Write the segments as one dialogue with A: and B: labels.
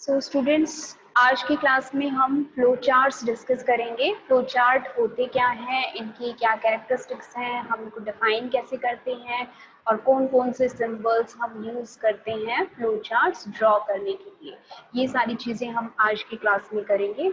A: So students, आज की class में हम फ्लो चार्ट्स डिस्कस करेंगे। फ्लो चार्ट होते क्या हैं, इनकी क्या कैरेक्टरिस्टिक्स हैं, हम इनको डिफाइन कैसे करते हैं और कौन कौन से सिंबल्स हम यूज़ करते हैं फ्लो चार्ट्स ड्रॉ करने के लिए। ये सारी चीज़ें हम आज की क्लास में करेंगे।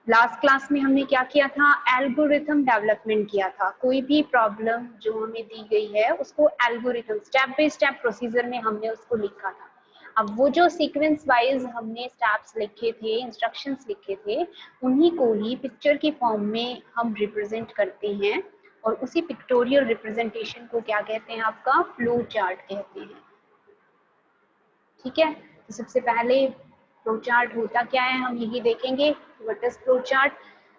A: लास्ट क्लास में हमने क्या किया था, एल्गोरिथम डेवलपमेंट किया था। कोई भी प्रॉब्लम जो हमें दी गई है उसको algorithm step by step procedure में हमने उसको लिखा था। अब वो जो सीक्वेंस वाइज हमने स्टेप्स लिखे थे, इंस्ट्रक्शंस लिखे थे, उन्हीं को ही पिक्चर की फॉर्म में हम रिप्रेजेंट करते हैं और उसी पिक्टोरियल रिप्रेजेंटेशन को क्या कहते हैं, आपका फ्लो चार्ट कहते हैं। ठीक है, तो सबसे पहले फ्लो चार्ट होता क्या है हम यही देखेंगे। What is flow chart.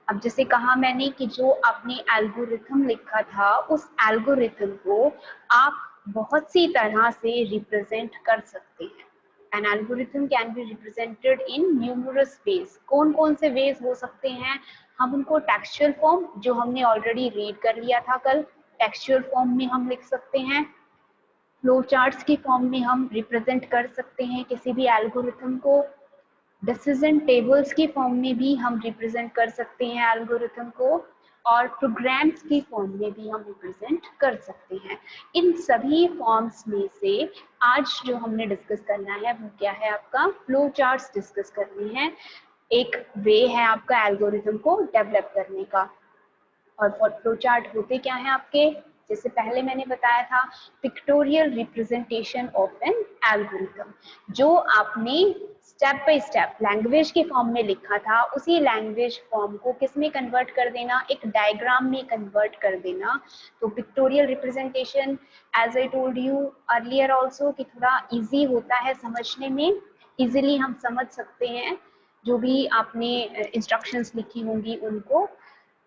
A: अब जैसे कहा मैंने कि जो आपने एल्गोरिथम लिखा था, उस एल्गोरिथम को आप बहुत सी तरह से रिप्रेजेंट कर सकते हैं। An algorithm can be represented in numerous ways. कौन कौन से वेज हो सकते हैं, हम उनको टेक्सचुअल फॉर्म, जो हमने ऑलरेडी रीड कर लिया था कल, टेक्सचुअल फॉर्म में हम लिख सकते हैं। फ्लो चार्ट्स की फॉर्म में हम रिप्रेजेंट कर सकते हैं किसी भी एल्गोरिथम को। डिसीजन टेबल्स की फॉर्म में भी हम रिप्रेजेंट कर सकते हैं एल्गोरिथम को, और प्रोग्राम्स की फॉर्म में भी हम रिप्रेजेंट कर सकते हैं। इन सभी फॉर्म्स में से आज जो हमने डिस्कस करना है वो क्या है, आपका फ्लो चार्ट्स डिस्कस करने हैं। एक वे है आपका एल्गोरिथम को डेवलप करने का। और फ्लो चार्ट होते क्या है आपके, जैसे पहले मैंने बताया था, pictorial representation of an algorithm. जो आपने स्टेप बाय स्टेप लैंग्वेज के फॉर्म में लिखा था, उसी लैंग्वेज फॉर्म को किस में कन्वर्ट कर देना, एक डायग्राम में कन्वर्ट कर देना। तो pictorial representation, as I told you earlier also, कि थोड़ा इजी होता है समझने में, इजीली हम समझ सकते हैं जो भी आपने इंस्ट्रक्शंस लिखी होंगी उनको।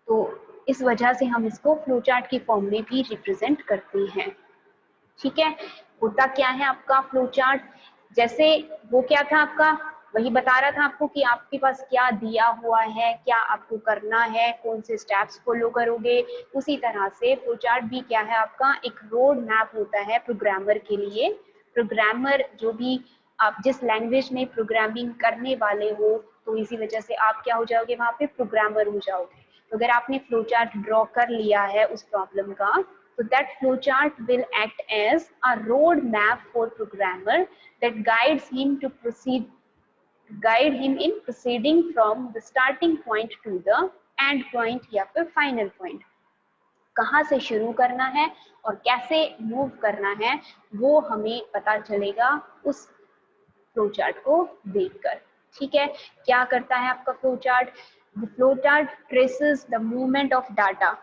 A: तो इस वजह से हम इसको फ्लो चार्ट की फॉर्म में भी रिप्रेजेंट करते हैं। ठीक है, होता क्या है आपका फ्लो चार्ट, जैसे वो क्या था आपका, वही बता रहा था आपको कि आपके पास क्या दिया हुआ है, क्या आपको करना है, कौन से स्टेप्स फॉलो करोगे। उसी तरह से फ्लो चार्ट भी क्या है आपका, एक रोड मैप होता है प्रोग्रामर के लिए। प्रोग्रामर जो भी आप जिस लैंग्वेज में प्रोग्रामिंग करने वाले हो, तो इसी वजह से आप क्या हो जाओगे, वहां पे प्रोग्रामर हो जाओगे। तो अगर आपने फ्लो चार्ट ड्रॉ कर लिया है उस प्रॉब्लम का, so that flowchart will act as a road map for programmer that guides him in proceeding from the starting point to the end point या फिर final point। कहाँ से शुरू करना है और कैसे मूव करना है वो हमें पता चलेगा उस फ्लो चार्ट को देखकर। ठीक है, क्या करता है आपका flow chart, the flow chart traces the movement of data.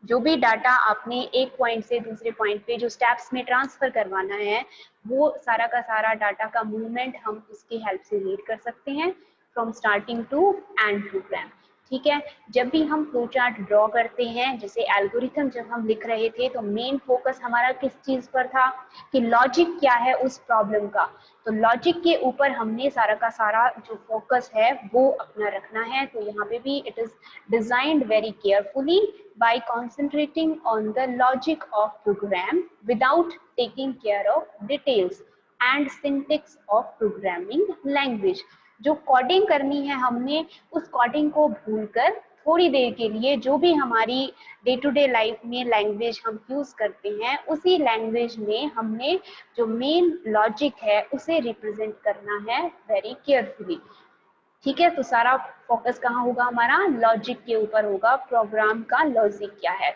A: जो भी डाटा आपने एक पॉइंट से दूसरे पॉइंट पे जो स्टेप्स में ट्रांसफर करवाना है, वो सारा का सारा डाटा का मूवमेंट हम उसकी हेल्प से रीड कर सकते हैं, from starting to end program. ठीक है, जब भी हम फ्लो चार्ट ड्रॉ करते हैं, जैसे एल्गोरिथम जब हम लिख रहे थे, तो मेन फोकस हमारा किस चीज पर था, कि लॉजिक क्या है उस प्रॉब्लम का। तो लॉजिक के ऊपर हमने सारा का सारा जो फोकस है वो अपना रखना है। तो यहाँ पे भी it is designed very carefully by concentrating on the logic of program without taking care of details and syntax of programming language। जो कोडिंग करनी है हमने, उस कोडिंग को भूलकर थोड़ी देर के लिए जो भी हमारी डे टू डे लाइफ में लैंग्वेज हम यूज करते हैं, उसी लैंग्वेज में हमने जो मेन लॉजिक है उसे रिप्रेजेंट करना है वेरी केयरफुली। ठीक है, तो सारा फोकस कहाँ होगा, हमारा लॉजिक के ऊपर होगा, प्रोग्राम का लॉजिक क्या है।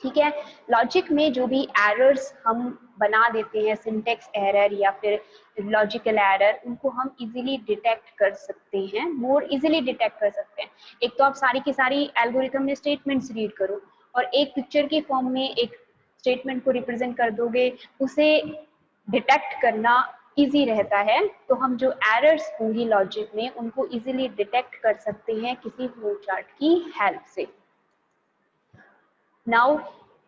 A: ठीक है, लॉजिक में जो भी एरर्स हम बना देते हैं, सिंटेक्स एरर या फिर लॉजिकल एरर, उनको हम इजीली डिटेक्ट कर सकते हैं, मोर इजीली डिटेक्ट कर सकते हैं। एक तो आप सारी की सारी एल्गोरिथम में स्टेटमेंट्स रीड करो और एक पिक्चर की फॉर्म में एक स्टेटमेंट को रिप्रेजेंट कर दोगे, उसे डिटेक्ट करना इजी रहता है। तो हम जो एरर्स होंगी लॉजिक में, उनको इजीली डिटेक्ट कर सकते हैं किसी फ्लो चार्ट की हेल्प से। नाउ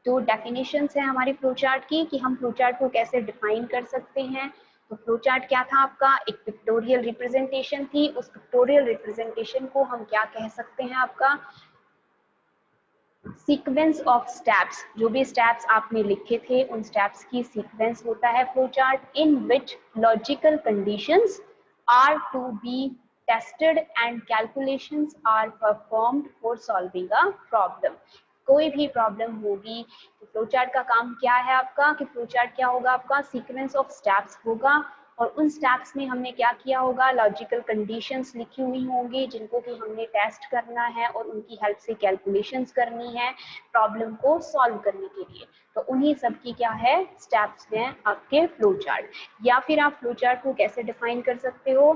A: जो डेफिनेशंस है हमारी फ्लो चार्ट की, कि हम फ्लो चार्ट को कैसे डिफाइन कर सकते हैं। तो फ्लो चार्ट क्या था आपका, एक पिक्टोरियल रिप्रेजेंटेशन थी। उस पिक्टोरियल रिप्रेजेंटेशन को हम क्या कह सकते हैं, आपका सीक्वेंस ऑफ स्टेप्स। जो भी स्टेप्स आपने लिखे थे, उन स्टेप्स की सीक्वेंस होता है flow chart, in which logical conditions are to be tested and calculations are performed for solving a problem. कोई भी प्रॉब्लम होगी तो फ्लो चार्ट का काम क्या है आपका, कि फ्लो चार्ट क्या होगा आपका, सीक्वेंस ऑफ स्टेप्स होगा और उन स्टेप्स में हमने क्या किया होगा, लॉजिकल कंडीशंस लिखी हुई होंगी जिनको कि हमने टेस्ट करना है और उनकी हेल्प से कैलकुलेशंस करनी है प्रॉब्लम को सॉल्व करने के लिए। तो उन्हीं सब की क्या है, स्टेप्स हैं आपके फ्लो चार्ट। या फिर आप फ्लो चार्ट को कैसे डिफाइन कर सकते हो,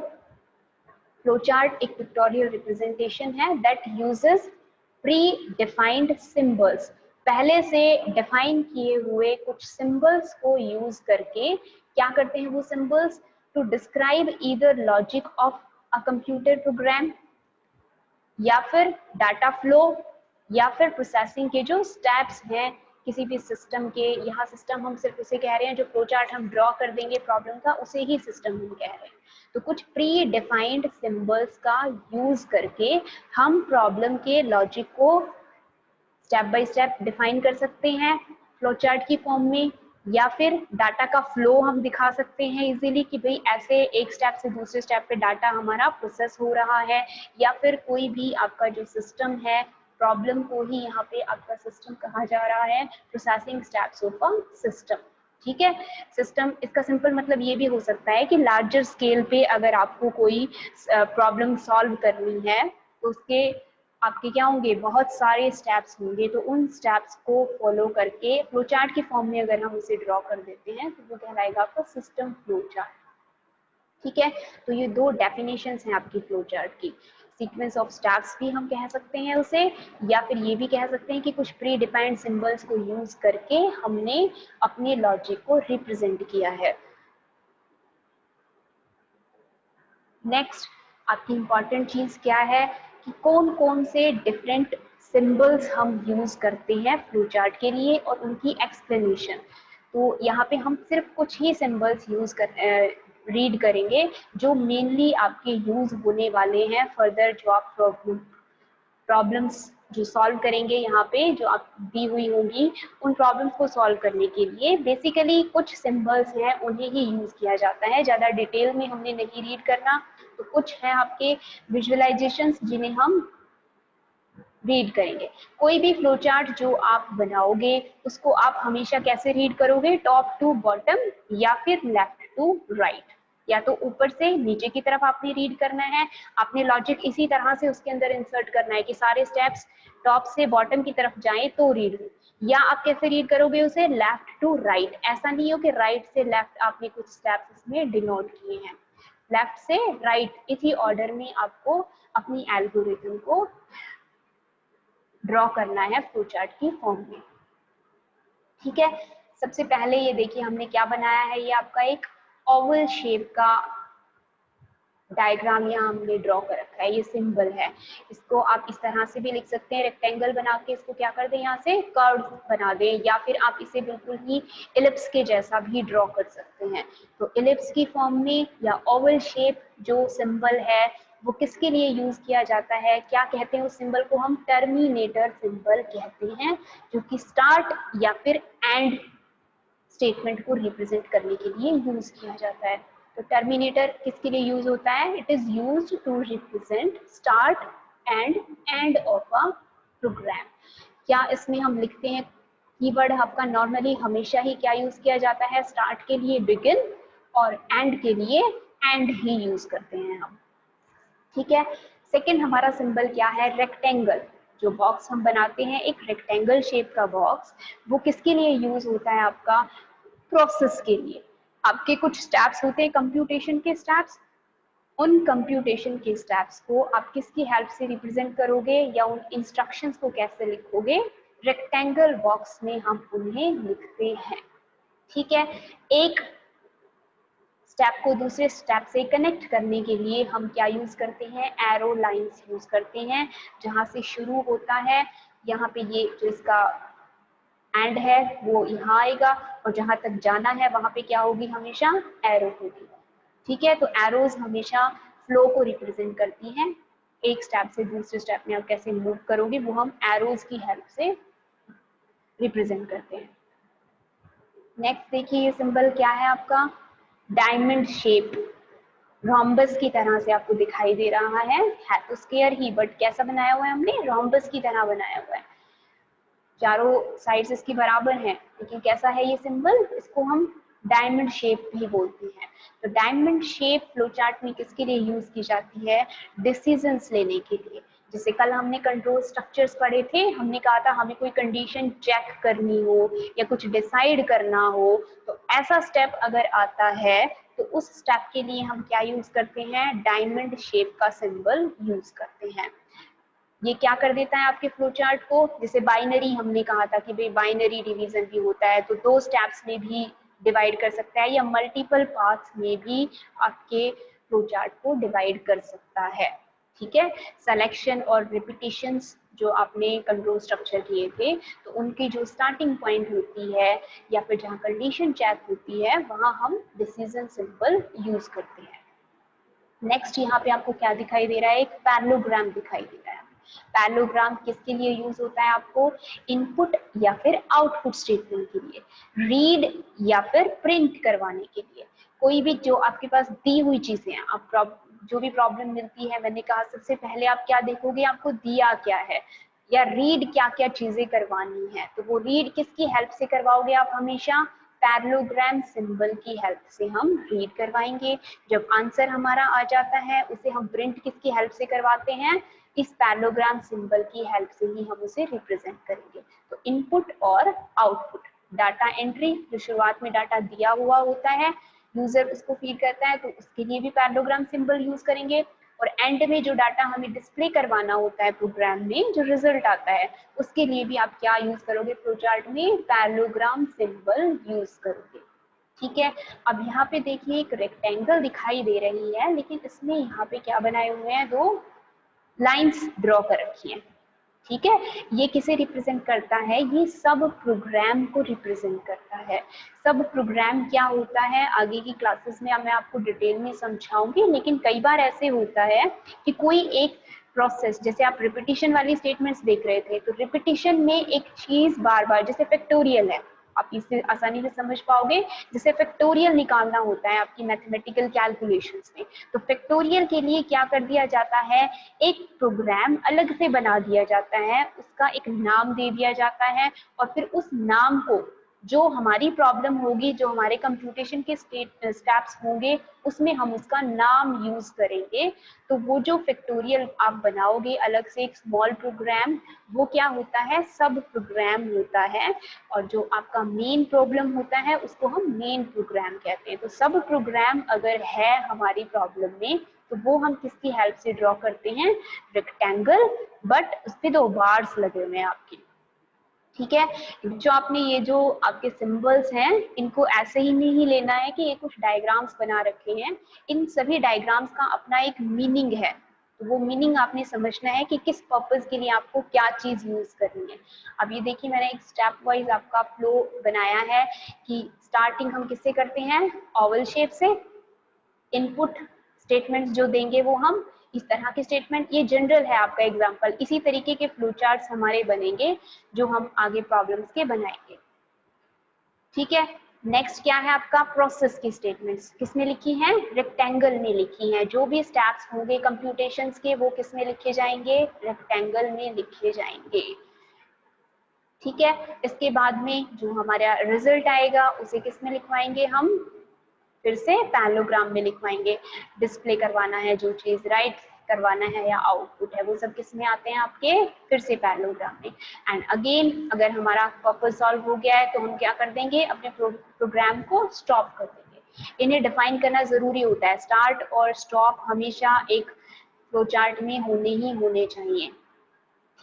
A: फ्लो चार्ट एक पिक्टोरियल रिप्रेजेंटेशन है that uses pre defined symbols, पहले से डिफाइन किए हुए कुछ सिंबल्स को यूज करके क्या करते हैं वो symbols, to describe either logic of a computer program या फिर डाटा फ्लो या फिर प्रोसेसिंग के जो स्टेप्स हैं किसी भी सिस्टम के। यहाँ सिस्टम हम सिर्फ उसे कह रहे हैं जो फ्लो चार्ट हम ड्रॉ कर देंगे प्रॉब्लम का, उसे ही सिस्टम हम कह रहे हैं। तो कुछ प्री डिफाइंड सिंबल्स का यूज करके हम प्रॉब्लम के लॉजिक को स्टेप बाय स्टेप डिफाइन कर सकते हैं फ्लो चार्ट की फॉर्म में, या फिर डाटा का फ्लो हम दिखा सकते हैं इजीली कि भाई ऐसे एक स्टेप से दूसरे स्टेप पे डाटा हमारा प्रोसेस हो रहा है, या फिर कोई भी आपका जो सिस्टम है, प्रॉब्लम को ही यहाँ पे आपका सिस्टम कहा जा रहा है, processing steps of a system. ठीक है, सिस्टम इसका सिंपल मतलब ये भी हो सकता है कि लार्जर स्केल पे अगर आपको कोई प्रॉब्लम सॉल्व करनी है तो उसके आपके क्या होंगे, बहुत सारे स्टेप्स होंगे, तो उन स्टेप्स को फॉलो करके फ्लो चार्ट की फॉर्म में अगर हम उसे ड्रॉ कर देते हैं तो वो कहलाएगा आपका सिस्टम फ्लो चार्ट। ठीक है, तो ये दो डेफिनेशंस हैं आपकी फ्लो चार्ट की, सीक्वेंस ऑफ स्टेप्स भी हम कह सकते हैं उसे, या फिर ये भी कह सकते हैं कि कुछ प्री डिफाइंड सिंबल्स को यूज करके हमने अपने लॉजिक को रिप्रेजेंट किया है। नेक्स्ट आपकी इंपॉर्टेंट चीज क्या है कि कौन कौन से डिफरेंट सिंबल्स हम यूज करते हैं फ्लो चार्ट के लिए और उनकी एक्सप्लेनेशन। तो यहाँ पे हम सिर्फ कुछ ही सिंबल्स यूज कर रीड करेंगे जो मेनली आपके यूज होने वाले हैं फर्दर, जो आप प्रॉब्लम्स जो सॉल्व करेंगे यहाँ पे जो आप दी हुई होंगी उन प्रॉब्लम्स को सॉल्व करने के लिए बेसिकली कुछ सिंबल्स हैं उन्हें ही यूज किया जाता है, ज़्यादा डिटेल में हमने नहीं रीड करना। तो कुछ हैं आपके विजुअलाइजेशंस जिन्हें हम रीड करेंगे। कोई भी फ्लो चार्ट जो आप बनाओगे उसको आप हमेशा कैसे रीड करोगे, टॉप टू बॉटम या फिर लेफ्ट टू राइट, या तो ऊपर से नीचे की तरफ आपने रीड करना है, आपने लॉजिक इसी तरह से उसके अंदर इंसर्ट करना है कि सारे स्टेप्स टॉप से बॉटम की तरफ जाएं तो रीड हो, या आप कैसे रीड करोगे उसे, लेफ्ट टू राइट। ऐसा नहीं हो कि राइट से लेफ्ट आपने कुछ स्टेप्स इसमें डिनोट किए हैं, लेफ्ट से राइट इसी ऑर्डर में आपको अपनी एल्गोरिथम को ड्रॉ करना है फ्लो चार्ट की फॉर्म में। ठीक है, सबसे पहले ये देखिए हमने क्या बनाया है, ये आपका एक ओवल शेप का डायग्राम यहाँ हमने ड्रॉ कर रखा है, ये सिंबल है। इसको आप इस तरह से भी लिख सकते हैं, रेक्टेंगल बना के इसको क्या कर दें, यहाँ से कर्व बना दें, या फिर आप इसे बिल्कुल ही इलिप्स के जैसा भी ड्रॉ कर सकते हैं। तो इलिप्स की फॉर्म में या ओवल शेप जो सिंबल है वो किसके लिए यूज किया जाता है, क्या कहते हैं उस सिंबल को, हम टर्मिनेटर सिंबल कहते हैं, जो कि स्टार्ट या फिर एंड स्टेटमेंट को रिप्रेजेंट करने के लिए यूज किया जाता है। तो टर्मिनेटर किसके लिए यूज होता है, it is used to represent start and end of a program. क्या इसमें हम लिखते हैं कीवर्ड आपका नॉर्मली हमेशा ही क्या यूज किया जाता है, स्टार्ट के लिए बिगिन और एंड के लिए एंड ही यूज करते हैं हम। ठीक है, सेकंड हमारा सिंबल क्या है, रेक्टेंगल। जो बॉक्स हम बनाते हैं एक रेक्टेंगल शेप का बॉक्स, वो किसके लिए यूज होता है आपका, प्रोसेस के लिए। आपके कुछ स्टेप्स होते हैं कंप्यूटेशन के स्टेप्स, उन कंप्यूटेशन के स्टेप्स को आप किसकी हेल्प से रिप्रेजेंट करोगे या उन इंस्ट्रक्शंस को कैसे लिखोगे, रेक्टेंगल बॉक्स में हम उन्हें लिखते हैं। ठीक है, एक स्टेप को दूसरे स्टेप से कनेक्ट करने के लिए हम क्या यूज करते हैं, एरो लाइंस यूज करते हैं, जहां से शुरू होता है यहाँ पे ये जो इसका एंड है वो यहाँ आएगा और जहां तक जाना है वहां पे क्या होगी, हमेशा एरो होगी। ठीक है, तो एरोज हमेशा फ्लो को रिप्रेजेंट करती हैं, एक स्टेप से दूसरे स्टेप में आप कैसे मूव करोगे वो हम एरोज की हेल्प से रिप्रेजेंट करते हैं। नेक्स्ट देखिए ये सिंबल क्या है आपका, डायमंड शेप। रोम्बस की तरह से आपको दिखाई दे रहा है तो स्क्वायर ही, बट कैसा बनाया हुआ है हमने, रोम्बस की तरह बनाया हुआ है। चारों साइड्स इसकी बराबर हैं, लेकिन कैसा है ये सिंबल, इसको हम डायमंड शेप भी बोलते हैं। तो डायमंड शेप फ्लो चार्ट में किसके लिए यूज की जाती है, डिसीजंस लेने के लिए। जैसे कल हमने कंट्रोल स्ट्रक्चर्स पढ़े थे, हमने कहा था हमें कोई कंडीशन चेक करनी हो या कुछ डिसाइड करना हो, तो ऐसा स्टेप अगर आता है तो उस स्टेप के लिए हम क्या यूज करते हैं, डायमंड शेप का सिंबल यूज करते हैं। ये क्या कर देता है आपके फ्लो चार्ट को, जैसे बाइनरी हमने कहा था कि भाई बाइनरी डिवीजन भी होता है, तो 2 स्टेप्स में भी डिवाइड कर सकता है, या मल्टीपल पाथ्स में भी आपके फ्लो चार्ट को डिवाइड कर सकता है। ठीक है, सिलेक्शन और रिपीटिशंस जो आपने कंट्रोल स्ट्रक्चर किए थे, तो उनकी जो स्टार्टिंग पॉइंट होती है या फिर जहाँ कंडीशन चेक होती है, वहां हम डिसीजन सिंबल यूज करते हैं। नेक्स्ट यहाँ पे आपको क्या दिखाई दे रहा है, एक पैरेललोग्राम दिखाई दे रहा है। पैरेललोग्राम किसके लिए यूज होता है, आपको इनपुट या फिर आउटपुट स्टेटमेंट के लिए, रीड या फिर प्रिंट करवाने के लिए। कोई भी जो आपके पास दी हुई चीजें हैं, आप जो भी प्रॉब्लम मिलती है, मैंने कहा सबसे पहले आप क्या देखोगे, आपको दिया क्या है या रीड क्या क्या चीजें करवानी है, तो वो रीड किसकी हेल्प से करवाओगे आप, हमेशा पैरेललोग्राम सिंबल की हेल्प से हम रीड करवाएंगे। जब आंसर हमारा आ जाता है, उसे हम प्रिंट किसकी हेल्प से करवाते हैं, इस पैरेललोग्राम सिंबल की हेल्प से ही हम उसे रिप्रेजेंट करेंगे। तो इनपुट और आउटपुट, डाटा एंट्री, जो शुरुआत में डाटा दिया हुआ होता है, यूजर उसको फीड करता है, तो उसके लिए भी पैरेललोग्राम सिंबल यूज करेंगे। और एंड में जो डाटा हमें डिस्प्ले करवाना होता है प्रोग्राम में, जो रिजल्ट आता है, उसके लिए भी आप क्या यूज करोगे, फ्लो चार्ट में पैरेललोग्राम सिंबल यूज करोगे। ठीक है, अब यहाँ पे देखिए एक रेक्टेंगल दिखाई दे रही है, लेकिन इसमें यहाँ पे क्या बनाए हुए हैं, 2 लाइंस ड्रॉ कर रखी हैं। ठीक है, ये किसे रिप्रेजेंट करता है, ये सब प्रोग्राम को रिप्रेजेंट करता है। सब प्रोग्राम क्या होता है, आगे की क्लासेस में मैं आपको डिटेल में समझाऊंगी, लेकिन कई बार ऐसे होता है कि कोई एक प्रोसेस, जैसे आप रिपीटिशन वाली स्टेटमेंट्स देख रहे थे, तो रिपीटिशन में एक चीज बार बार, जैसे फैक्टोरियल है, आप इसे आसानी से समझ पाओगे, जैसे फैक्टोरियल निकालना होता है आपकी मैथमेटिकल कैलकुलेशंस में, तो फैक्टोरियल के लिए क्या कर दिया जाता है, एक प्रोग्राम अलग से बना दिया जाता है, उसका एक नाम दे दिया जाता है, और फिर उस नाम को, जो हमारी प्रॉब्लम होगी, जो हमारे कंप्यूटेशन के स्टेप्स होंगे, उसमें हम उसका नाम यूज करेंगे। तो वो जो फैक्टोरियल आप बनाओगे अलग से एक स्मॉल प्रोग्राम, वो क्या होता है, सब प्रोग्राम होता है। और जो आपका मेन प्रॉब्लम होता है, उसको हम मेन प्रोग्राम कहते हैं। तो सब प्रोग्राम अगर है हमारी प्रॉब्लम में, तो वो हम किसकी हेल्प से ड्रॉ करते हैं, रेक्टेंगल, बट उस पे 2 बार्स लगे हुए हैं आपके। ठीक है, जो आपने ये जो आपके सिंबल्स हैं, इनको ऐसे ही नहीं लेना है कि ये कुछ डायग्राम्स बना रखे हैं, इन सभी डायग्राम्स का अपना एक मीनिंग है। तो वो मीनिंग आपने समझना है कि किस पर्पस के लिए आपको क्या चीज यूज करनी है। अब ये देखिए, मैंने एक स्टेप वाइज आपका फ्लो बनाया है कि स्टार्टिंग हम किससे करते हैं, ओवल शेप से। इनपुट स्टेटमेंट्स जो देंगे वो हम इस तरह के स्टेटमेंट, ये जनरल है आपका एग्जांपल, इसी तरीके के फ्लो चार्ट्स हमारे बनेंगे जो हम आगे प्रॉब्लम्स के बनाएंगे। ठीक है, नेक्स्ट क्या है आपका, प्रोसेस की स्टेटमेंट्स किसमें लिखी हैं, रेक्टेंगल में लिखी हैं। जो भी स्टेप्स होंगे कंप्यूटेशंस के, वो किसमें लिखे जाएंगे, रेक्टेंगल में लिखे जाएंगे। ठीक है, इसके बाद में जो हमारा रिजल्ट आएगा, उसे किसमें लिखवाएंगे हम, फिर से पैरेललोग्राम में लिखवाएंगे। डिस्प्ले करवाना है जो चीज, राइट करवाना है या आउटपुट है, वो सब किस में आते हैं आपके, फिर से पैरेललोग्राम में। एंड अगेन अगर हमारा पर्पस सॉल्व हो गया है, तो हम क्या कर देंगे, अपने प्रोग्राम को स्टॉप कर देंगे। इन्हें डिफाइन करना जरूरी होता है, स्टार्ट और स्टॉप हमेशा एक फ्लो चार्ट में होने ही होने चाहिए।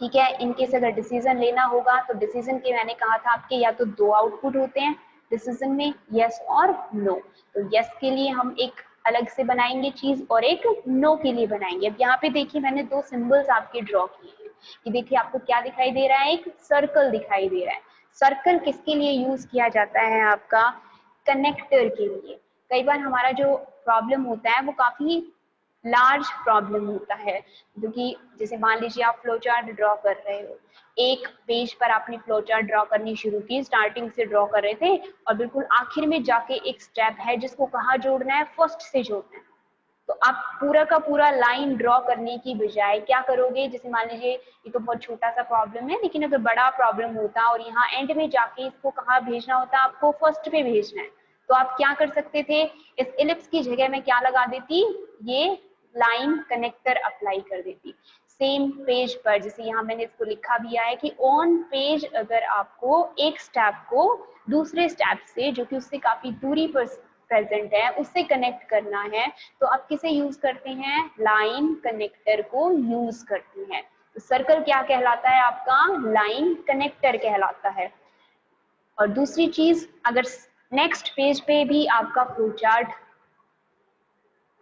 A: ठीक है, इनकेस अगर डिसीजन लेना होगा, तो डिसीजन के मैंने कहा था आपके या तो 2 आउटपुट होते हैं डिसीजन में, यस और नो। तो यस के लिए हम एक अलग से बनाएंगे चीज, और एक नो के लिए बनाएंगे। अब यहाँ पे देखिए, मैंने 2 सिंबल्स आपके ड्रॉ किए हैं। ये देखिए आपको क्या दिखाई दे रहा है, एक सर्कल दिखाई दे रहा है। सर्कल किसके लिए यूज किया जाता है, आपका कनेक्टर के लिए। कई बार हमारा जो प्रॉब्लम होता है वो काफी लार्ज प्रॉब्लम होता है, क्योंकि जैसे मान लीजिए आप फ्लो चार्ट ड्रॉ कर रहे हो, एक पेज पर आपने फ्लो चार्ट ड्रॉ करनी शुरू की, स्टार्टिंग से ड्रॉ कर रहे थे, और बिल्कुल आखिर में जाके एक स्टेप है जिसको कहाँ जोड़ना है, फर्स्ट से जोड़ना है। तो आप पूरा का पूरा लाइन ड्रॉ करने की बजाय क्या करोगे, जैसे मान लीजिए ये तो बहुत छोटा सा प्रॉब्लम है, लेकिन अगर बड़ा प्रॉब्लम होता और यहाँ एंड में जाके इसको कहाँ भेजना होता, आपको फर्स्ट पे भेजना है, तो आप क्या कर सकते थे, इस इलिप्स की जगह में क्या लगा देती, ये लाइन कनेक्टर अप्लाई कर देती। सेम पेज पर, जैसे यहाँ मैंने इसको लिखा भी है कि ऑन पेज अगर आपको एक स्टेप को दूसरे स्टेप से जो कि उससे काफी दूरी पर प्रेजेंट है उससे कनेक्ट करना है, तो आप किसे यूज करते हैं, लाइन कनेक्टर को यूज करते हैं। तो सर्कल क्या कहलाता है आपका, लाइन कनेक्टर कहलाता है। और दूसरी चीज, अगर नेक्स्ट पेज पे भी आपका फ्लो चार्ट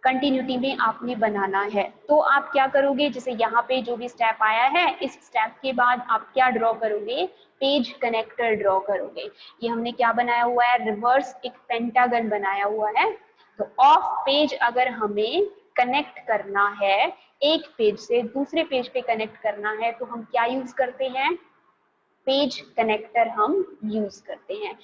A: कंटिन्यूटी में आपने बनाना है, तो आप क्या करोगे, जैसे यहाँ पे जो भी स्टेप आया है, इस स्टेप के बाद आप क्या ड्रॉ करोगे, पेज कनेक्टर ड्रॉ करोगे। ये हमने क्या बनाया हुआ है, रिवर्स एक पेंटागन बनाया हुआ है। तो ऑफ पेज अगर हमें कनेक्ट करना है, एक पेज से दूसरे पेज पे कनेक्ट करना है, तो हम क्या यूज करते हैं, पेज कनेक्टर हम यूज करते हैं।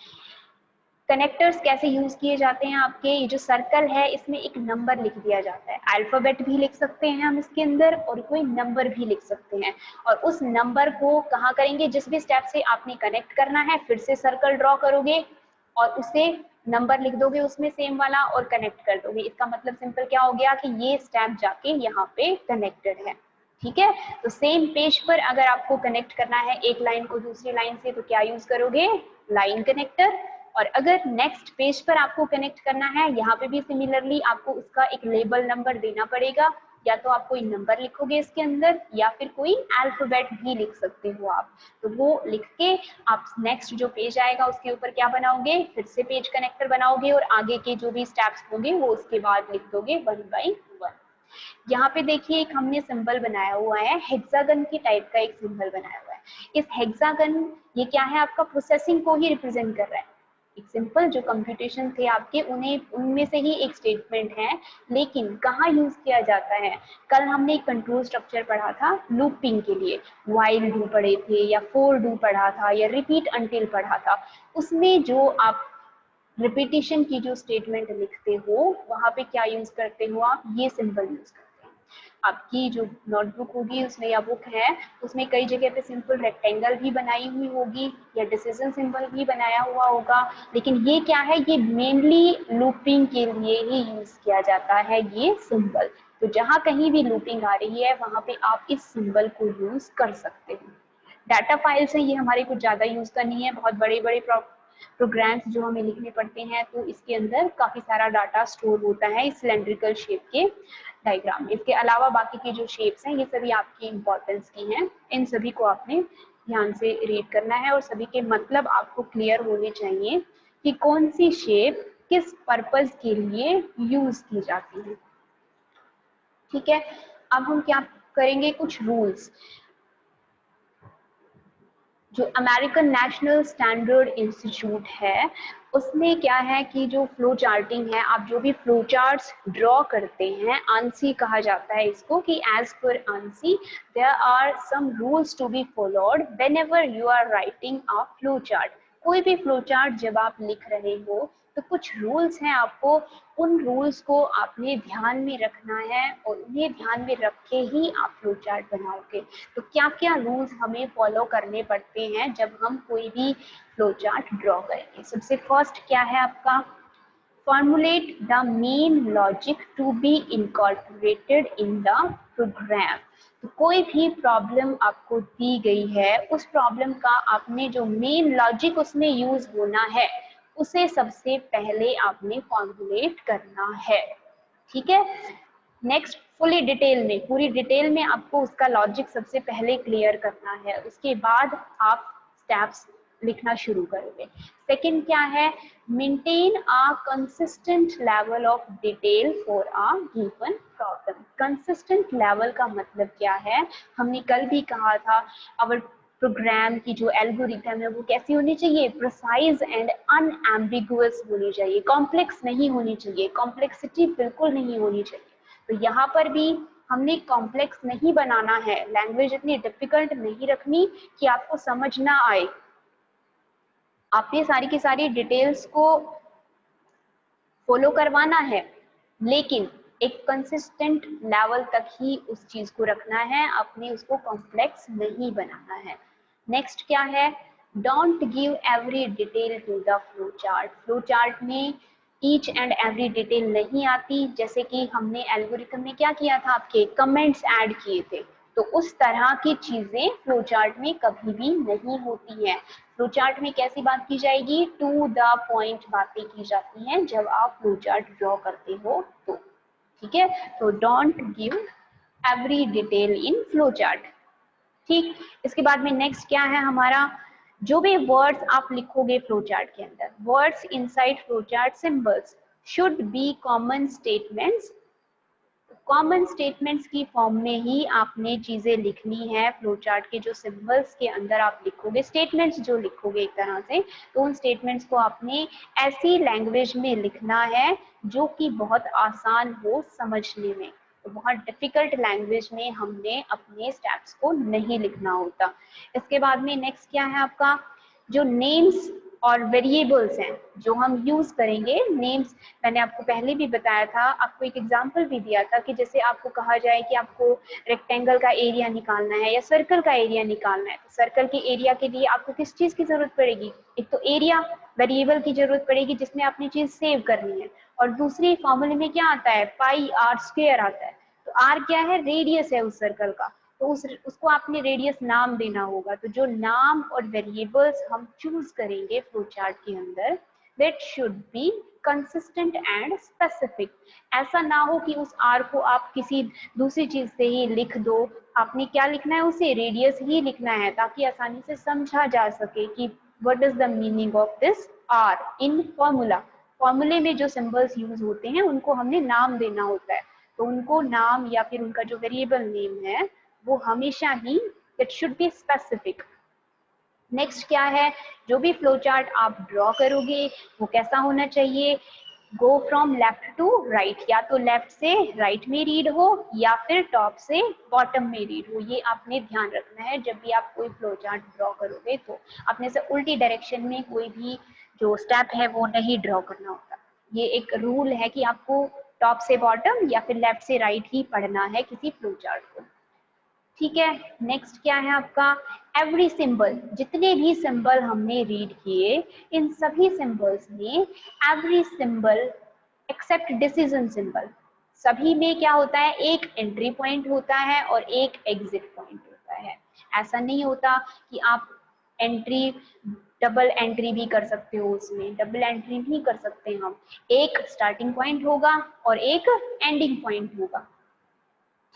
A: कनेक्टर्स कैसे यूज किए जाते हैं, आपके ये जो सर्कल है इसमें एक नंबर लिख दिया जाता है, अल्फाबेट भी लिख सकते हैं हम इसके अंदर और कोई नंबर भी लिख सकते हैं, और उस नंबर को कहाँ करेंगे, जिस भी स्टेप से आपने कनेक्ट करना है फिर से सर्कल ड्रॉ करोगे और उसे नंबर लिख दोगे उसमें सेम वाला और कनेक्ट कर दोगे। इसका मतलब सिंपल क्या हो गया कि ये स्टेप जाके यहाँ पे कनेक्टेड है। ठीक है, तो सेम पेज पर अगर आपको कनेक्ट करना है एक लाइन को दूसरी लाइन से, तो क्या यूज करोगे, लाइन कनेक्टर। और अगर नेक्स्ट पेज पर आपको कनेक्ट करना है, यहाँ पे भी सिमिलरली आपको उसका एक लेबल नंबर देना पड़ेगा, या तो आप कोई नंबर लिखोगे इसके अंदर या फिर कोई अल्फाबेट भी लिख सकते हो आप। तो वो लिख के आप नेक्स्ट जो पेज आएगा उसके ऊपर क्या बनाओगे, फिर से पेज कनेक्टर बनाओगे और आगे के जो भी स्टेप्स होंगे वो उसके बाद लिख दोगे 1 बाय 1। यहाँ पे देखिए एक हमने सिंबल बनाया हुआ है, हेक्सागन की टाइप का एक सिंबल बनाया हुआ है। इस हेक्सागन ये क्या है, आपका प्रोसेसिंग को ही रिप्रेजेंट कर रहा है। एक सिंपल जो कंप्यूटेशन थे आपके उन्हें उनमें से ही एक स्टेटमेंट है, लेकिन कहाँ यूज किया जाता है, कल हमने एक कंट्रोल स्ट्रक्चर पढ़ा था लूपिंग के लिए, व्हाइल डू पढ़े थे या फोर डू पढ़ा था या रिपीट अंटिल पढ़ा था। उसमें जो आप रिपीटिशन की जो स्टेटमेंट लिखते हो वहां पे क्या यूज करते हो आप, ये सिंबल यूज करते हैं। आपकी जो नोटबुक होगी उसमें या बुक है उसमें कई जगह पे सिंपल रेक्टेंगल भी बनाई हुई होगी या डिसीजन सिंबल भी बनाया हुआ होगा, लेकिन ये क्या है, ये मेनली लूपिंग के लिए ही यूज किया जाता है ये सिंबल। तो जहां कहीं भी लूपिंग आ रही है वहां पे आप इस सिंबल को यूज कर सकते हो। डाटा फाइल्स है ये हमारे कुछ ज्यादा यूज करनी है, बहुत बड़े बड़े प्रोग्राम्स जो हमें लिखने पड़ते हैं, तो इसके अंदर काफी सारा डाटा स्टोर होता है इस सिलेंड्रिकल शेप के डायग्राम में। इसके अलावा बाकी की जो शेप्स हैं ये सभी आपकी इंपॉर्टेंस की हैं, इन सभी को आपने ध्यान से रीड करना है और सभी के मतलब आपको क्लियर होने चाहिए कि कौन सी शेप किस पर्पस के लिए यूज की जाती है। ठीक है, अब हम क्या करेंगे, कुछ रूल्स। जो अमेरिकन नेशनल स्टैंडर्ड इंस्टीट्यूट है उसमें क्या है कि जो फ्लो चार्टिंग है, आप जो भी फ्लो चार्ट्स ड्रॉ करते हैं, आंसी कहा जाता है इसको, कि as per ANSI there are some rules to be followed whenever you are writing a flow chart. कोई भी फ्लो चार्ट जब आप लिख रहे हो तो कुछ रूल्स हैं, आपको उन रूल्स को आपने ध्यान में रखना है और उन्हें ध्यान में रख के ही आप फ्लो चार्ट बनाओगे। तो क्या क्या रूल्स हमें फॉलो करने पड़ते हैं जब हम कोई भी फ्लो चार्ट ड्रॉ करेंगे। सबसे फर्स्ट क्या है आपका, formulate the main logic to be incorporated in the program. तो कोई भी प्रॉब्लम आपको दी गई है, उस प्रॉब्लम का आपने जो मेन लॉजिक उसमें यूज होना है उसे सबसे पहले आपने फॉर्मुलेट करना है। ठीक है, नेक्स्ट फुली डिटेल में, पूरी डिटेल में आपको उसका लॉजिक सबसे पहले क्लियर करना है, उसके बाद आप स्टेप्स लिखना शुरू करोगे। सेकंड क्या है, maintain a consistent level of detail for a given problem. Consistent level का मतलब क्या है, हमने कल भी कहा था अवर प्रोग्राम की जो एल्गोरिथम है वो कैसी होनी चाहिए, प्रिसाइज एंड अनएम्बिगुअस होनी चाहिए, कॉम्प्लेक्स नहीं होनी चाहिए, कॉम्प्लेक्सिटी बिल्कुल नहीं होनी चाहिए। तो यहाँ पर भी हमने कॉम्प्लेक्स नहीं बनाना है, लैंग्वेज इतनी डिफिकल्ट नहीं रखनी कि आपको समझ ना आए। आपने सारी की सारी डिटेल्स को फॉलो करवाना है, लेकिन एक कंसिस्टेंट लेवल तक ही उस चीज को रखना है, अपने उसको कॉम्प्लेक्स नहीं बनाना है। नेक्स्ट क्या है, don't give every detail to the flow chart. Flow chart में ईच एंड एवरी डिटेल नहीं आती, जैसे कि हमने एल्गोरिथम में क्या किया था, आपके कमेंट्स ऐड किए थे, तो उस तरह की चीजें फ्लो चार्ट में कभी भी नहीं होती है। फ्लो चार्ट में कैसी बात की जाएगी, टू द पॉइंट बातें की जाती हैं जब आप फ्लो चार्ट ड्रॉ करते हो तो, ठीक है। तो don't give every detail in flow chart. ठीक, इसके बाद में नेक्स्ट क्या है हमारा, जो भी वर्ड्स आप लिखोगे फ्लो चार्ट के अंदर, words inside flow chart symbols should be common statements. Common statements की फॉर्म में ही आपने चीजें लिखनी है। फ्लो चार्ट के जो सिंबल्स के अंदर आप लिखोगे, स्टेटमेंट्स जो लिखोगे एक तरह से, तो उन स्टेटमेंट्स को आपने ऐसी लैंग्वेज में लिखना है जो कि बहुत आसान हो समझने में। तो बहुत डिफिकल्ट लैंग्वेज में हमने अपने स्टेप्स को नहीं लिखना होता। इसके बाद में नेक्स्ट क्या है आपका, जो नेम्स और वेरिएबल्स हैं जो हम यूज करेंगे, नेम्स मैंने आपको पहले भी बताया था, आपको एक एग्जांपल भी दिया था कि जैसे आपको कहा जाए कि आपको रेक्टेंगल का एरिया निकालना है या सर्कल का एरिया निकालना है, तो सर्कल के एरिया के लिए आपको किस चीज की जरूरत पड़ेगी, एक तो एरिया वेरिएबल की जरूरत पड़ेगी जिसमें अपनी चीज सेव करनी है, और दूसरी फॉर्मूले में क्या आता है, पाई आर स्क्वायर आता है। तो आर क्या है, रेडियस है उस सर्कल का, तो उसको आपने रेडियस नाम देना होगा। तो जो नाम और वेरिएबल्स हम चूज करेंगे फ्लो चार्ट के अंदर, that should be consistent and specific. ऐसा ना हो कि उस आर को आप किसी दूसरी चीज से ही लिख दो, आपने क्या लिखना है, उसे रेडियस ही लिखना है, ताकि आसानी से समझा जा सके कि what is the meaning of this or in formula. फॉर्मूले में जो सिंबल्स यूज होते हैं उनको हमने नाम देना होता है, तो उनको नाम या फिर उनका जो वेरिएबल नेम है वो हमेशा ही it should be specific. Next क्या है, जो भी फ्लो चार्ट आप ड्रॉ करोगे वो कैसा होना चाहिए, go from left to right, या तो लेफ्ट से राइट में रीड हो या फिर टॉप से बॉटम में रीड हो। ये आपने ध्यान रखना है जब भी आप कोई फ्लो चार्ट ड्रॉ करोगे, तो अपने से उल्टी डायरेक्शन में कोई भी जो स्टेप है वो नहीं ड्रॉ करना होता। ये एक रूल है कि आपको टॉप से बॉटम या फिर लेफ्ट से राइट ही पढ़ना है किसी फ्लो चार्ट को, ठीक है। नेक्स्ट क्या है आपका, एवरी सिंबल, जितने भी सिंबल हमने रीड किए, इन सभी सिंबल्स में every symbol except decision symbol, सभी में क्या होता है, एक एंट्री पॉइंट होता है और एक एग्जिट पॉइंट होता है। ऐसा नहीं होता कि आप एंट्री डबल एंट्री भी कर सकते हो, उसमें डबल एंट्री भी कर सकते हैं हम, एक स्टार्टिंग पॉइंट होगा और एक एंडिंग पॉइंट होगा,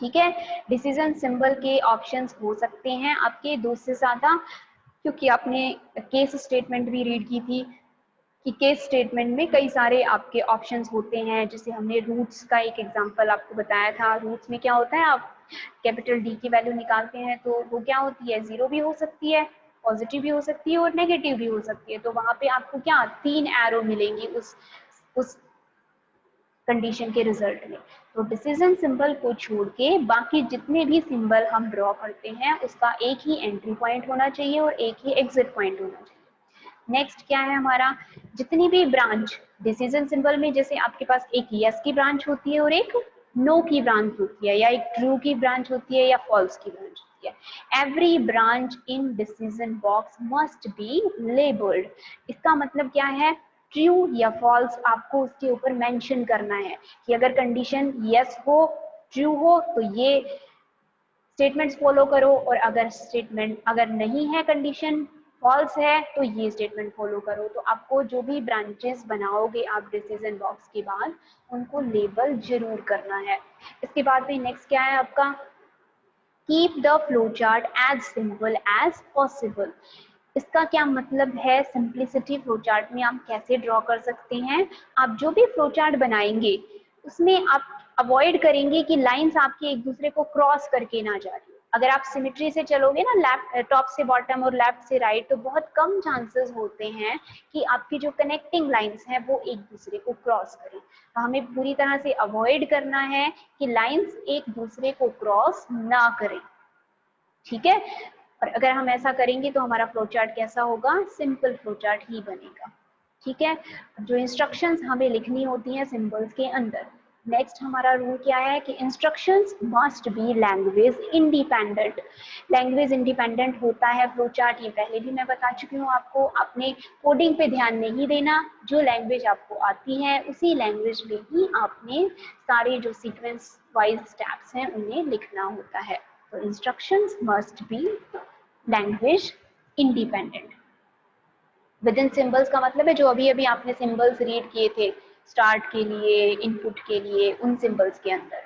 A: ठीक है। डिसीजन सिंबल के ऑप्शंस हो सकते हैं आपके दो से ज्यादा, क्योंकि आपने केस स्टेटमेंट भी रीड की थी कि केस स्टेटमेंट में कई सारे आपके ऑप्शंस होते हैं। जैसे हमने रूट्स का एक एग्जांपल आपको बताया था, रूट्स में क्या होता है, आप कैपिटल डी की वैल्यू निकालते हैं तो वो क्या होती है, जीरो भी हो सकती है, पॉजिटिव भी हो सकती है और नेगेटिव भी हो सकती है। तो वहां पे आपको क्या, तीन एरो मिलेंगी उस कंडीशन के रिजल्ट में। तो डिसीजन सिंबल को छोड़ के बाकी जितने भी सिंबल हम ड्रॉ करते हैं उसका एक ही एंट्री पॉइंट होना चाहिए और एक ही एग्जिट पॉइंट होना चाहिए। नेक्स्ट क्या है हमारा, जितनी भी ब्रांच डिसीजन सिंबल में, जैसे आपके पास एक यस की ब्रांच होती है और एक नो की ब्रांच होती है, या एक ट्रू की ब्रांच होती है या फॉल्स की ब्रांच होती है। Every branch in decision box must be labelled. इसका मतलब क्या है, ट्रू या फॉल्स आपको उसके ऊपर मेंशन करना है कि अगर कंडीशन यस हो, ट्रू हो, तो ये स्टेटमेंट्स फॉलो करो, और अगर स्टेटमेंट अगर नहीं है, कंडीशन फॉल्स है, तो ये स्टेटमेंट फॉलो करो। तो आपको जो भी ब्रांचेस बनाओगे आप डिसीजन बॉक्स के बाद, उनको लेबल जरूर करना है। इसके बाद में नेक्स्ट क्या है आपका, keep the flow chart as simple as possible. इसका क्या मतलब है, सिंप्लिसिटी फ्लो चार्ट में आप कैसे ड्रॉ कर सकते हैं, आप जो भी फ्लो चार्ट बनाएंगे उसमें आप अवॉइड करेंगे कि लाइंस आपके एक दूसरे को क्रॉस करके ना जा रही। अगर आप सिमेट्री से चलोगे ना, लेफ्ट टॉप से बॉटम और लेफ्ट से राइट, तो बहुत कम चांसेस होते हैं कि आपकी जो कनेक्टिंग लाइंस हैं वो एक दूसरे को क्रॉस करें। तो हमें पूरी तरह से अवॉइड करना है कि लाइंस एक दूसरे को क्रॉस ना करें, ठीक है। और अगर हम ऐसा करेंगे तो हमारा फ्लो चार्ट कैसा होगा, सिंपल फ्लो चार्ट ही बनेगा, ठीक है। जो इंस्ट्रक्शंस हमें लिखनी होती हैं सिंबल्स के अंदर, नेक्स्ट हमारा रूल क्या है कि instructions must be language independent. Language independent होता है फ्लो चार्ट, ये पहले भी मैं बता चुकी हूँ आपको। अपने कोडिंग पे ध्यान नहीं देना, जो लैंग्वेज आपको आती है उसी लैंग्वेज में ही आपने सारे जो सीक्वेंस वाइज स्टेप्स हैं उन्हें लिखना होता है। तो instructions must be language independent. With in symbols का मतलब है जो अभी अभी आपने सिम्बल्स रीड किए थे स्टार्ट के लिए, इनपुट के लिए, उन सिंबल्स के अंदर।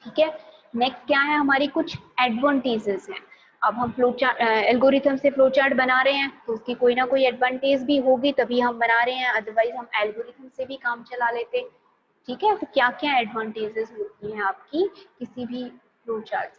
A: ठीक है, नेक्स्ट क्या है हमारी कुछ एडवांटेजेस हैं। अब हम फ्लो चार्ट एल्गोरिथम से फ्लो चार्ट बना रहे हैं तो उसकी कोई ना कोई एडवांटेज भी होगी तभी हम बना रहे हैं, अदरवाइज हम एल्गोरिथम से भी काम चला लेते। ठीक है, तो क्या क्या एडवांटेजेस होती हैं आपकी किसी भी फ्लो चार्ट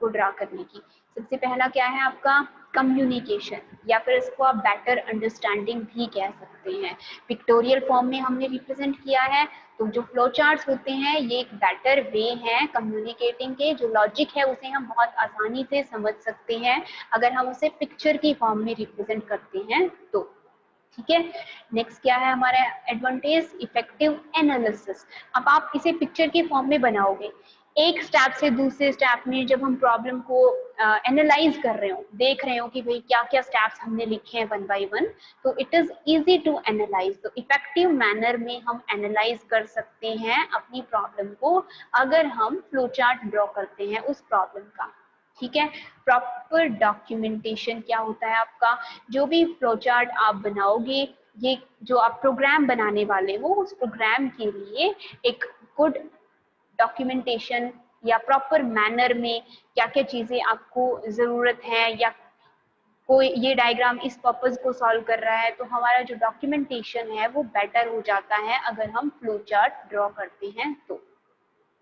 A: को ड्रा करने की। सबसे पहला क्या है आपका कम्युनिकेशन, या फिर इसको आप बेटर अंडरस्टैंडिंग भी कह सकते हैं। पिक्टोरियल फॉर्म में हमने रिप्रेजेंट किया है, तो जो फ्लो चार्ट्स होते हैं ये एक बेटर वे है कम्युनिकेटिंग के। जो लॉजिक है उसे हम बहुत आसानी से समझ सकते हैं अगर हम उसे पिक्चर की फॉर्म में रिप्रेजेंट करते हैं तो। ठीक है, नेक्स्ट क्या है हमारा एडवांटेज इफेक्टिव एनालिसिस। अब आप इसे पिक्चर के फॉर्म में बनाओगे, एक स्टेप से दूसरे स्टेप में जब हम प्रॉब्लम को एनालाइज कर रहे हो, देख रहे हो कि भाई क्या क्या स्टेप्स हमने लिखे हैं वन बाय वन, तो it is easy to analyse. तो इफेक्टिव मैनर में हम एनालाइज कर सकते हैं अपनी प्रॉब्लम को अगर हम फ्लो चार्ट ड्रॉ करते हैं उस प्रॉब्लम का। ठीक है, प्रॉपर डॉक्यूमेंटेशन क्या होता है आपका, जो भी फ्लो चार्ट आप बनाओगे, ये जो आप प्रोग्राम बनाने वाले हो उस प्रोग्राम के लिए एक गुड डॉक्यूमेंटेशन या प्रॉपर मैनर में क्या क्या चीजें आपको जरूरत है, या कोई ये डायग्राम इस पर्पज को सॉल्व कर रहा है, तो हमारा जो डॉक्यूमेंटेशन है वो बेटर हो जाता है अगर हम फ्लो चार्ट ड्रॉ करते हैं तो।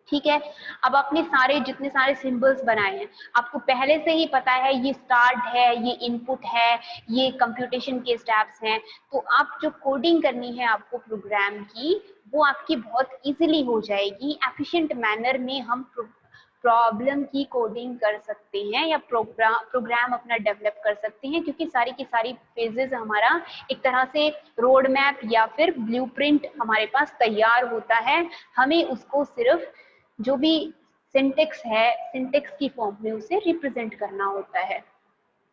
A: ठीक है, अब आपने सारे जितने सारे सिंबल्स बनाए हैं आपको पहले से ही पता है ये स्टार्ट है, ये इनपुट है, ये कंप्यूटेशन के स्टेप्स हैं, तो आप जो कोडिंग करनी है आपको प्रोग्राम की वो आपकी बहुत इजीली हो जाएगी। एफिशिएंट मैनर में हम प्रॉब्लम की कोडिंग कर सकते हैं या प्रोग्राम अपना डेवलप कर सकते हैं, क्योंकि सारी की सारी फेजेस हमारा एक तरह से रोड मैप या फिर ब्लूप्रिंट हमारे पास तैयार होता है। हमें उसको सिर्फ जो भी सिंटेक्स है सिंटेक्स की फॉर्म में उसे रिप्रेजेंट करना होता है।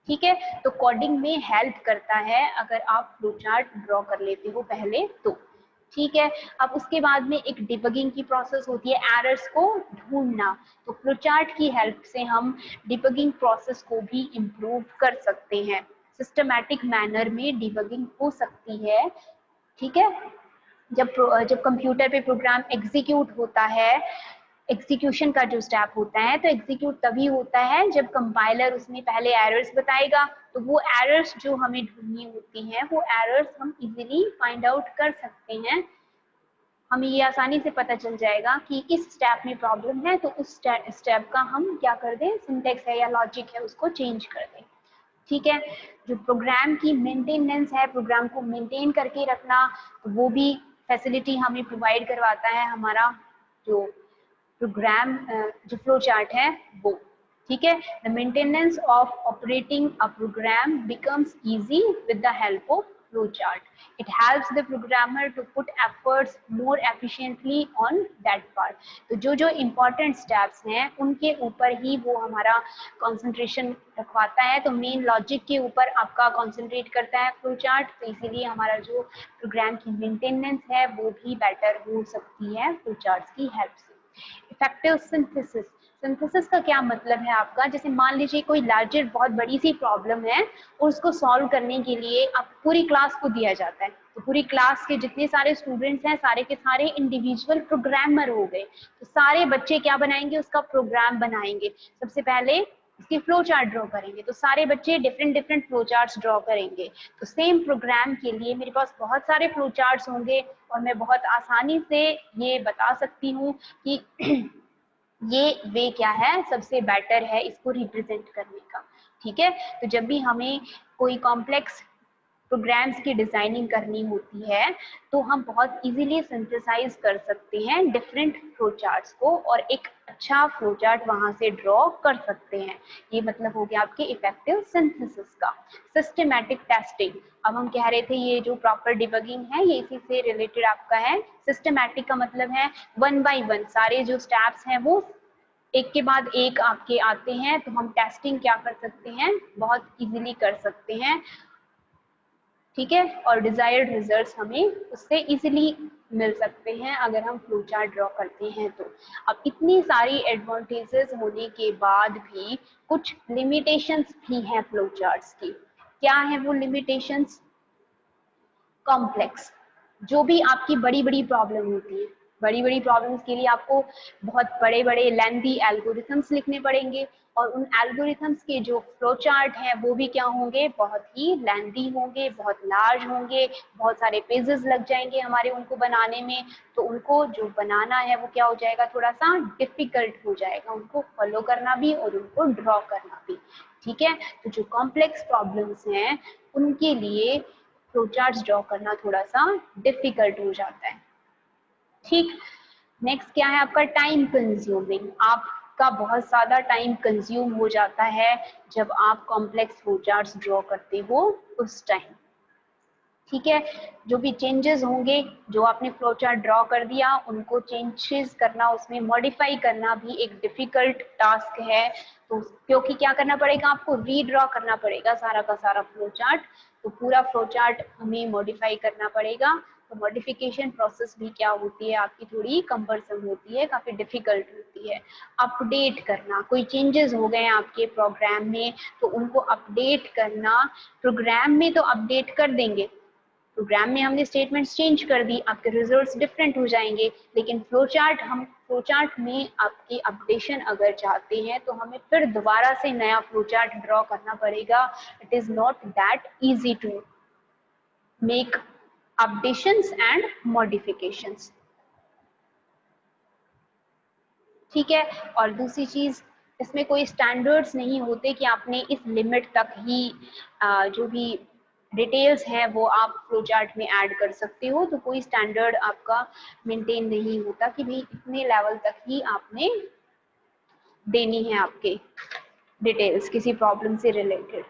A: ठीक है, तो कोडिंग में हेल्प करता है अगर आप फ्लो चार्ट ड्रॉ कर लेते हो पहले तो। ठीक है, अब उसके बाद में एक डिबगिंग की प्रोसेस होती है, एरर्स को ढूंढना। तो फ्लो चार्ट की हेल्प से हम डिबगिंग प्रोसेस को भी इम्प्रूव कर सकते हैं, सिस्टमैटिक मैनर में डिबगिंग हो सकती है। ठीक है, जब कंप्यूटर पे प्रोग्राम एग्जीक्यूट होता है, एग्जीक्यूशन का जो स्टेप होता है, तो एग्जीक्यूट तभी होता है जब कंपाइलर उसमें पहले एरर्स बताएगा, तो वो एरर्स जो हमें ढूंढनी होती हैं वो एरर्स हम इजीली फाइंड आउट कर सकते हैं। हमें ये आसानी से पता चल जाएगा कि इस स्टेप में प्रॉब्लम है, तो उस स्टेप का हम क्या कर दें, सिंटेक्स है या लॉजिक है उसको चेंज कर दें। ठीक है, जो प्रोग्राम की मेंटेनेंस है, प्रोग्राम को मेंटेन करके रखना, तो वो भी फैसिलिटी हमें प्रोवाइड करवाता है हमारा जो प्रोग्राम जो फ्लो चार्ट है वो। ठीक है, the maintenance of operating a program becomes easy with the help of flow chart. It helps the programmer to put efforts more efficiently on that part. तो जो जो इम्पोर्टेंट स्टेप्स हैं उनके ऊपर ही वो हमारा कंसंट्रेशन रखवाता है, तो मेन लॉजिक के ऊपर आपका कंसंट्रेट करता है फ्लो चार्ट, तो इसीलिए हमारा जो प्रोग्राम की मेंटेनेंस है वो भी बेटर हो सकती है फ्लो चार्ट्स की हेल्प से। इफेक्टिव सिंथेसिस, सिंथेसिस का क्या मतलब है आपका, जैसे मान लीजिए कोई लार्जर बहुत बड़ी सी प्रॉब्लम है और उसको सॉल्व करने के लिए आप पूरी क्लास को दिया जाता है, तो पूरी क्लास के जितने सारे स्टूडेंट्स हैं सारे के सारे इंडिविजुअल प्रोग्रामर हो गए, तो सारे बच्चे क्या बनाएंगे, उसका प्रोग्राम बनाएंगे। सबसे पहले इसकी फ्लो चार्ट ड्रॉ करेंगे, तो सारे बच्चे different different flow charts draw करेंगे। तो सेम प्रोग्राम के लिए मेरे पास बहुत सारे फ्लो चार्ट्स होंगे और मैं बहुत आसानी से ये बता सकती हूँ कि ये वे क्या है सबसे बेटर है इसको रिप्रेजेंट करने का। ठीक है, तो जब भी हमें कोई कॉम्प्लेक्स प्रोग्राम्स की डिजाइनिंग करनी होती है तो हम बहुत इजीली सिंथेसाइज कर सकते हैं डिफरेंट फ्लो चार्ट्स को और एक अच्छा फ्लो चार्ट वहां से ड्रॉ कर सकते हैं। ये मतलब हो गया आपके इफेक्टिव सिंथेसिस का। सिस्टमैटिक टेस्टिंग, अब हम कह रहे थे ये जो प्रॉपर डिबगिंग है ये इसी से रिलेटेड आपका है। सिस्टमैटिक का मतलब है वन बाय वन सारे जो स्टेप्स हैं वो एक के बाद एक आपके आते हैं, तो हम टेस्टिंग क्या कर सकते हैं, बहुत इजीली कर सकते हैं। ठीक है, और डिजायर्ड रिजल्ट्स हमें उससे इजीली मिल सकते हैं अगर हम फ्लो चार्ट ड्रॉ करते हैं तो। अब इतनी सारी एडवांटेजेस होने के बाद भी कुछ लिमिटेशंस भी हैं फ्लो चार्ट्स की। क्या है वो लिमिटेशंस? कॉम्प्लेक्स, जो भी आपकी बड़ी बड़ी प्रॉब्लम होती है, बड़ी बड़ी प्रॉब्लम्स के लिए आपको बहुत बड़े बड़े लेंथी एल्गोरिथम्स लिखने पड़ेंगे और उन एल्गोरिथम्स के जो फ्लो चार्ट हैं वो भी क्या होंगे, बहुत ही लेंथी होंगे, बहुत लार्ज होंगे, बहुत सारे पेजेस लग जाएंगे हमारे उनको बनाने में। तो उनको जो बनाना है वो क्या हो जाएगा, थोड़ा सा डिफिकल्ट हो जाएगा उनको फॉलो करना भी और उनको ड्रॉ करना भी। ठीक है, तो जो कॉम्प्लेक्स प्रॉब्लम्स हैं उनके लिए फ्लो चार्ट्स ड्रॉ करना थोड़ा सा डिफिकल्ट हो जाता है। ठीक, नेक्स्ट क्या है आपका टाइम कंज्यूमिंग। आपका बहुत ज्यादा टाइम कंज्यूम हो जाता है जब आप कॉम्प्लेक्स फ्लो चार्ट्स ड्रॉ करते हो उस टाइम। ठीक है, जो भी चेंजेस होंगे, जो आपने फ्लो चार्ट ड्रॉ कर दिया उनको चेंजेस करना, उसमें मॉडिफाई करना भी एक डिफिकल्ट टास्क है। तो क्योंकि क्या करना पड़ेगा, आपको रीड्रॉ करना पड़ेगा सारा का सारा फ्लो चार्ट, तो पूरा फ्लो चार्ट हमें मॉडिफाई करना पड़ेगा। तो मॉडिफिकेशन प्रोसेस भी क्या होती है आपकी, थोड़ी कम्बरसम होती है, काफी डिफिकल्ट होती है। अपडेट करना, कोई चेंजेस हो गए आपके प्रोग्राम में तो उनको अपडेट करना, प्रोग्राम में तो अपडेट कर देंगे, प्रोग्राम में हमने स्टेटमेंट्स चेंज कर दी, आपके रिजल्ट्स डिफरेंट हो जाएंगे, लेकिन फ्लो चार्ट में आपकी अपडेशन अगर चाहते हैं तो हमें फिर दोबारा से नया फ्लो चार्ट ड्रॉ करना पड़ेगा। It is not that easy to make updations and modifications. ठीक है, और दूसरी चीज, इसमें कोई स्टैंडर्ड्स नहीं होते कि आपने इस लिमिट तक ही जो भी डिटेल्स हैं वो आप फ्लो चार्ट में ऐड कर सकते हो। तो कोई स्टैंडर्ड आपका मेंटेन नहीं होता कि भाई इतने लेवल तक ही आपने देनी है आपके डिटेल्स किसी प्रॉब्लम से रिलेटेड।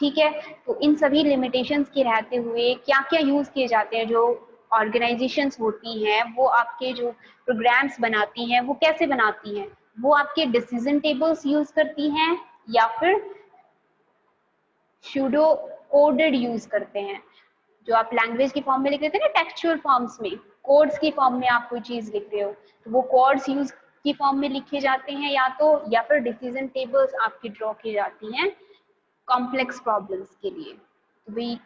A: ठीक है, तो इन सभी लिमिटेशंस के रहते हुए क्या क्या यूज किए जाते हैं, जो ऑर्गेनाइजेशंस होती हैं वो आपके जो प्रोग्राम्स बनाती हैं वो कैसे बनाती हैं, वो आपके डिसीजन टेबल्स यूज करती हैं या फिर सूडो कोडेड यूज करते हैं। जो आप लैंग्वेज के फॉर्म में लिख रहे थे ना, टेक्सचुअल फॉर्म्स में, कोड्स की फॉर्म में आप कोई चीज लिख रहे हो तो वो कोड्स यूज की फॉर्म में लिखे जाते हैं या फिर डिसीजन टेबल्स आपकी ड्रॉ की जाती हैं कॉम्प्लेक्स प्रॉब्लम्स के लिए। तो भाई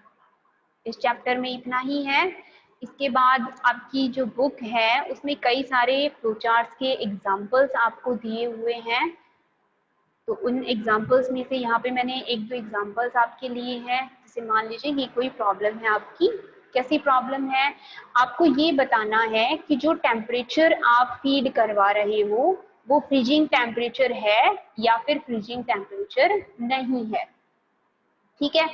A: इस चैप्टर में इतना ही है। इसके बाद आपकी जो बुक है उसमें कई सारे फ्लोचार्ट्स के एग्जाम्पल्स आपको दिए हुए हैं। तो उन एग्जाम्पल्स में से यहाँ पे मैंने एक दो एग्जाम्पल्स आपके लिए हैं। जैसे मान लीजिए कि कोई प्रॉब्लम है आपकी, कैसी प्रॉब्लम है, आपको ये बताना है कि जो टेम्परेचर आप फीड करवा रहे हो वो फ्रीजिंग टेम्परेचर है या फिर फ्रीजिंग टेम्परेचर नहीं है। ठीक है,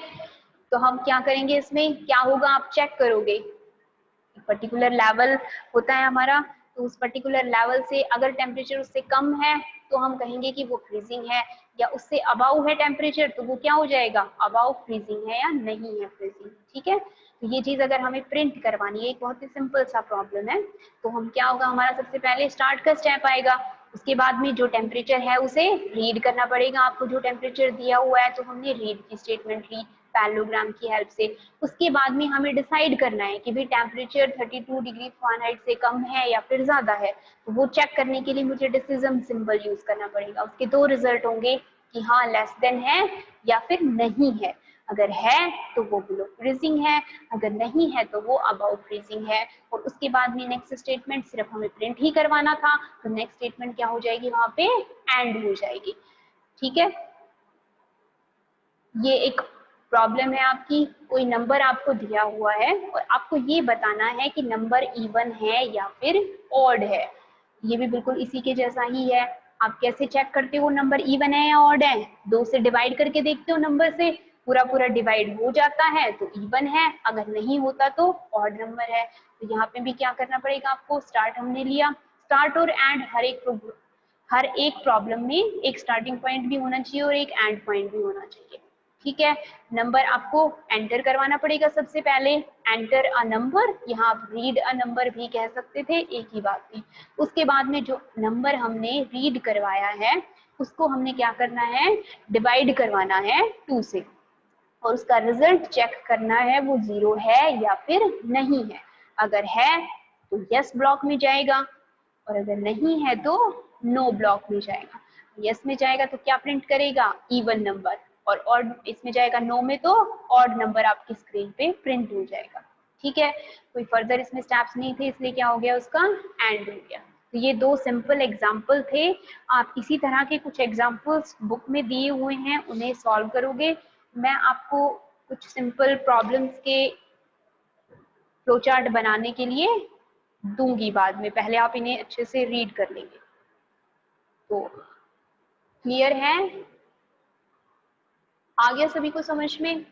A: तो हम क्या करेंगे, इसमें क्या होगा, आप चेक करोगे, एक पर्टिकुलर लेवल होता है हमारा, तो उस पर्टिकुलर लेवल से अगर टेम्परेचर उससे कम है तो हम कहेंगे कि वो फ्रीजिंग है, या उससे अबाउ है टेम्परेचर तो वो क्या हो जाएगा, अबाउ फ्रीजिंग है या नहीं है फ्रीजिंग। ठीक है, तो ये चीज अगर हमें प्रिंट करवानी है, एक बहुत ही सिंपल सा प्रॉब्लम है, तो हम क्या होगा, हमारा सबसे पहले स्टार्ट का स्टेप आएगा, उसके बाद में जो टेम्परेचर है उसे रीड करना पड़ेगा। आपको जो टेम्परेचर दिया हुआ है तो हमने रीड की स्टेटमेंट ली पैरेललोग्राम की हेल्प से। उसके बाद में हमें डिसाइड करना है कि भाई टेम्परेचर 32 डिग्री फ़ारेनहाइट से कम है या फिर ज्यादा है, तो वो चेक करने के लिए मुझे डिसिजन सिंबल यूज करना पड़ेगा। उसके दो रिजल्ट होंगे कि हाँ लेस देन है या फिर नहीं है। अगर है तो वो बिलो फ्रीजिंग है, अगर नहीं है तो वो अबाउ फ्रीजिंग है। और उसके बाद में नेक्स्ट स्टेटमेंट सिर्फ हमें प्रिंट ही करवाना था, तो नेक्स्ट स्टेटमेंट क्या हो जाएगी, वहां पे एंड हो जाएगी। ठीक है, ये एक प्रॉब्लम है आपकी, कोई नंबर आपको दिया हुआ है और आपको ये बताना है कि नंबर इवन है या फिर ऑड है। ये भी बिल्कुल इसी के जैसा ही है। आप कैसे चेक करते हो नंबर इवन है या ऑड है, 2 से डिवाइड करके देखते हो नंबर से, पूरा पूरा डिवाइड हो जाता है तो इवन है, अगर नहीं होता तो ऑड नंबर है। तो यहाँ पे भी क्या करना पड़ेगा आपको, स्टार्ट हमने लिया, स्टार्ट और एंड हर एक प्रॉब्लम में एक स्टार्टिंग पॉइंट भी होना चाहिए और एक एंड पॉइंट भी होना चाहिए। ठीक है, नंबर आपको एंटर करवाना पड़ेगा सबसे पहले, एंटर अ नंबर, यहाँ आप रीड अ नंबर भी कह सकते थे, एक ही बात थी। उसके बाद में जो नंबर हमने रीड करवाया है उसको हमने क्या करना है, डिवाइड करवाना है 2 से, और उसका रिजल्ट चेक करना है वो 0 है या फिर नहीं है। अगर है तो यस ब्लॉक में जाएगा, और अगर नहीं है तो नो ब्लॉक में जाएगा। यस में जाएगा तो क्या प्रिंट करेगा, इवन नंबर, और ऑड इसमें जाएगा नो में तो ऑड नंबर आपकी स्क्रीन पे प्रिंट हो जाएगा। ठीक है, कोई फर्दर इसमें स्टेप्स नहीं थे, इसलिए क्या हो गया, उसका एंड हो गया। तो ये 2 सिंपल एग्जाम्पल थे। आप इसी तरह के कुछ एग्जाम्पल्स बुक में दिए हुए हैं, उन्हें सॉल्व करोगे। मैं आपको कुछ सिंपल प्रॉब्लम्स के फ्लो चार्ट बनाने के लिए दूंगी बाद में, पहले आप इन्हें अच्छे से रीड कर लेंगे। तो क्लियर है, आ गया सभी को समझ में?